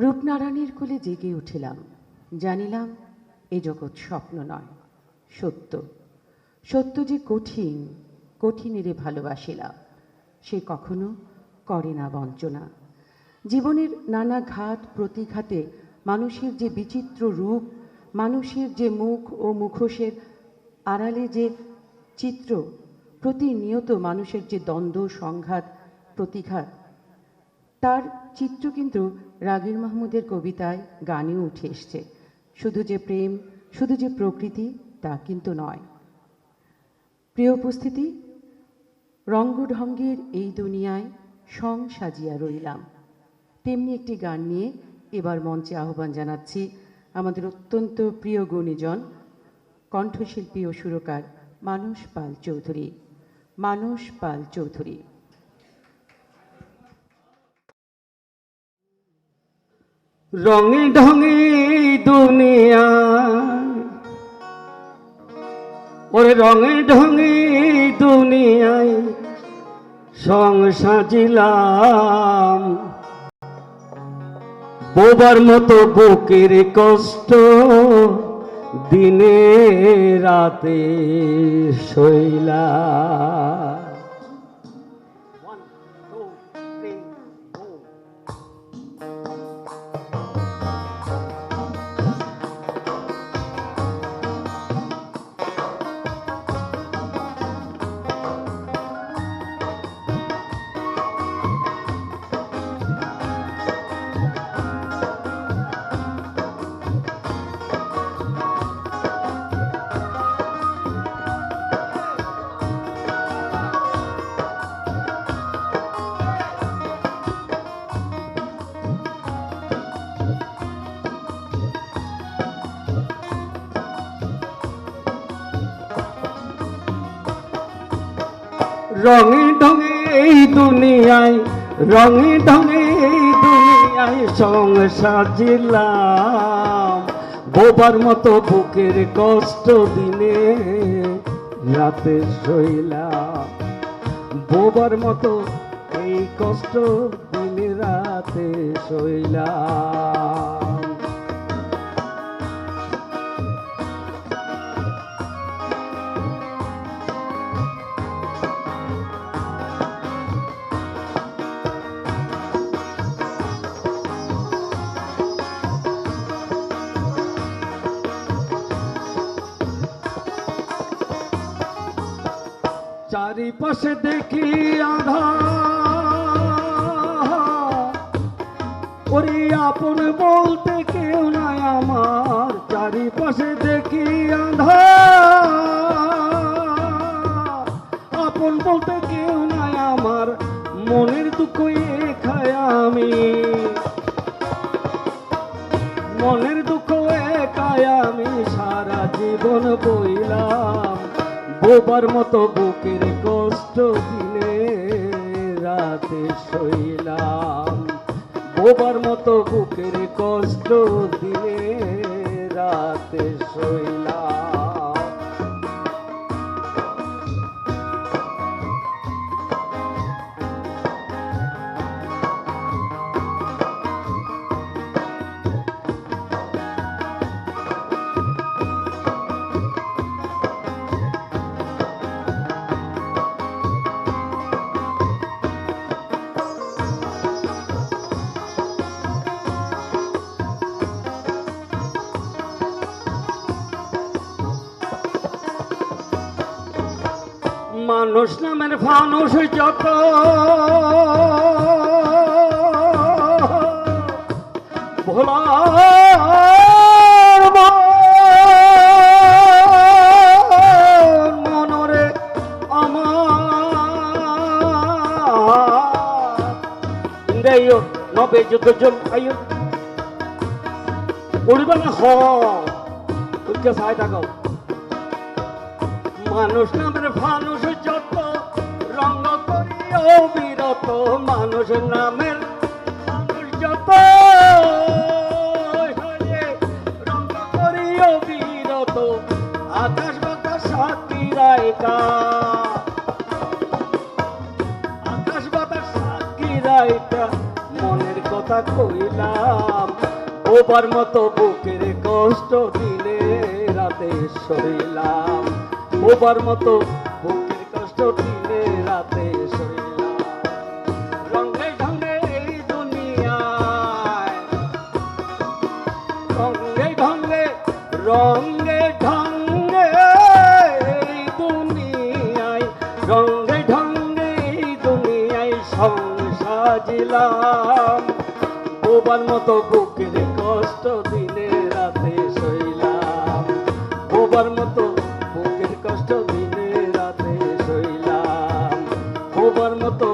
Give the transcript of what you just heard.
রূপনারায়ণের কোলে জেগে উঠিলাম, জানিলাম এ জগৎ স্বপ্ন নয়, সত্য। সত্য যে কঠিন, কঠিনেরে ভালোবাসিলাম, সে কখনো করে না বঞ্চনা। জীবনের নানা ঘাত প্রতিঘাতে মানুষের যে বিচিত্র রূপ, মানুষের যে মুখ ও মুখোশের আড়ালে যে চিত্র, প্রতিনিয়ত মানুষের যে দ্বন্দ্ব সংঘাত প্রতিঘাত, তার চিত্র কিন্তু রাগীর মাহমুদের কবিতায় গানেও উঠে এসছে। শুধু যে প্রেম, শুধু যে প্রকৃতি, তা কিন্তু নয়। প্রিয় উপস্থিতি, রঙ্গঢঙ্গের এই দুনিয়ায় সং সাজিয়া রইলাম, তেমনি একটি গান নিয়ে এবার মঞ্চে আহ্বান জানাচ্ছি আমাদের অত্যন্ত প্রিয় গুণীজন কণ্ঠশিল্পী ও সুরকার মানস পাল চৌধুরী। মানস পাল চৌধুরী। রঙে ঢঙে দুনিয়া, ওরে রঙে ঢঙে দুনিয়ায় সং সাজিলাম, বোবার মতো বুকের কষ্ট দিনে রাতে শৈলাম। রঙে ঢঙে এই দুনিয়ায়, রঙে ঢঙে এই দুনিয়ায় সং সাজিলাম, বোবার মতো বুকের কষ্ট দিনে রাতে শৈলাম, বোবার মতো এই কষ্ট দিনে রাতে শৈলাম। চারিপাশে দেখি আঁধার, ওরে আপন বলতে কেউ নাই আমার, চারিপাশে দেখি আঁধার, আপন বলতে কেউ নাই আমার, মনের দুঃখ খায় আমি, মনের দুঃখ একাই আমি সারা জীবন বইলাম, বোবার মতো বুকের কষ্ট দিনে রাতে শৈলাম, বোবার মতো বুকের কষ্ট দিনে রাতে শৈলাম। মানুষ নামের ফানুষ যত ভোলার মনরে আমার নবে যত জন আয়ু উড়বে না হচ্ছে সাই থাকাও। মানুষ নামের ফানুষ যত রঙ করিও বিরত, মানুষ নামের ফানুষ যত রঙ করিও বিরত, আকাশ বাতাস সাক্ষী রায়কা, আকাশ বাতাস সাক্ষী রায়কা, মনের কথা কইলাম, ওবার মতো বুকের কষ্ট দিনে রাতে সইলাম, ওবার মতো বুকের কষ্ট দিনে রাতে সইলাম। রঙে ঢঙে এই দুনিয়ায়, রঙে ঢঙে, রঙে ঢঙে এই দুনিয়ায়, রঙে ঢঙে এই দুনিয়ায় সাজিলাম, বোবার মতো বুকের কষ্ট দিনে রাতে সইলাম, বোবার মতো বুকের কষ্ট দিনে রাতে সইলাম, বোবার মতো